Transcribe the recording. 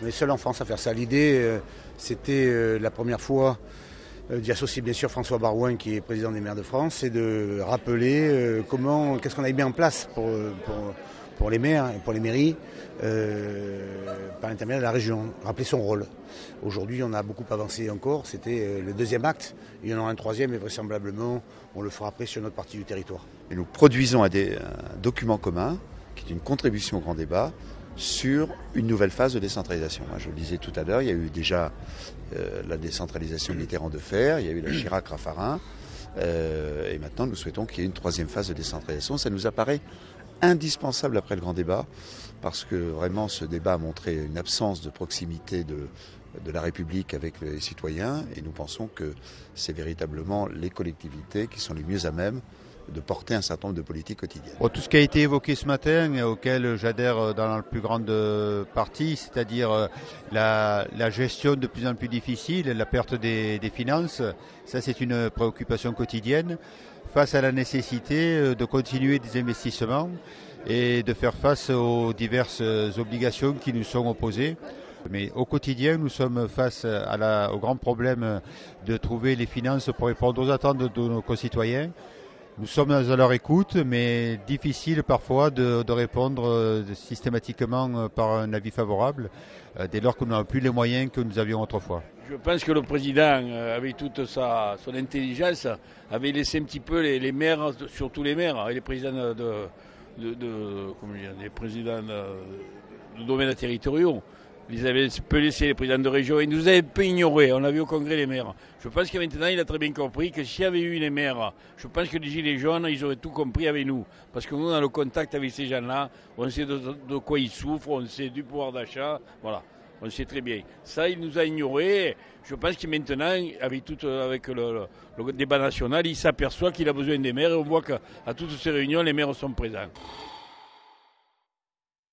On est seul en France à faire ça. L'idée, c'était la première fois d'y associer bien sûr François Barouin, qui est président des maires de France, et de rappeler qu'est-ce qu'on avait mis en place pour les maires et pour les mairies par l'intermédiaire de la région, rappeler son rôle. Aujourd'hui, on a beaucoup avancé encore, c'était le deuxième acte, il y en aura un troisième et vraisemblablement on le fera après sur notre partie du territoire. Et nous produisons un document commun qui est une contribution au grand débat sur une nouvelle phase de décentralisation. Je le disais tout à l'heure, il y a eu déjà la décentralisation Mitterrand de fer, il y a eu la Chirac-Raffarin, et maintenant nous souhaitons qu'il y ait une troisième phase de décentralisation. Ça nous apparaît indispensable après le grand débat, parce que vraiment ce débat a montré une absence de proximité de la République avec les citoyens, et nous pensons que c'est véritablement les collectivités qui sont les mieux à même de porter un certain nombre de politiques quotidiennes. Bon, tout ce qui a été évoqué ce matin et auquel j'adhère dans la plus grande partie, c'est-à-dire la gestion de plus en plus difficile, la perte des finances, ça c'est une préoccupation quotidienne face à la nécessité de continuer des investissements et de faire face aux diverses obligations qui nous sont opposées. Mais au quotidien, nous sommes face au grand problème de trouver les finances pour répondre aux attentes de nos concitoyens. Nous sommes à leur écoute, mais difficile parfois de répondre systématiquement par un avis favorable, dès lors que nous n'avons plus les moyens que nous avions autrefois. Je pense que le président, avec toute son intelligence, avait laissé un petit peu les maires, surtout les maires, et les présidents les présidents de domaines territoriaux. Ils avaient un peu laissé les présidents de région. Ils nous avaient un peu ignorés. On l'a vu au congrès les maires. Je pense que maintenant, il a très bien compris que s'il y avait eu les maires, je pense que les gilets jaunes, ils auraient tout compris avec nous. Parce que nous, dans le contact avec ces gens-là, on sait de quoi ils souffrent, on sait du pouvoir d'achat. Voilà, on sait très bien. Ça, il nous a ignorés. Je pense que maintenant, avec le débat national, il s'aperçoit qu'il a besoin des maires. Et on voit qu'à toutes ces réunions, les maires sont présents.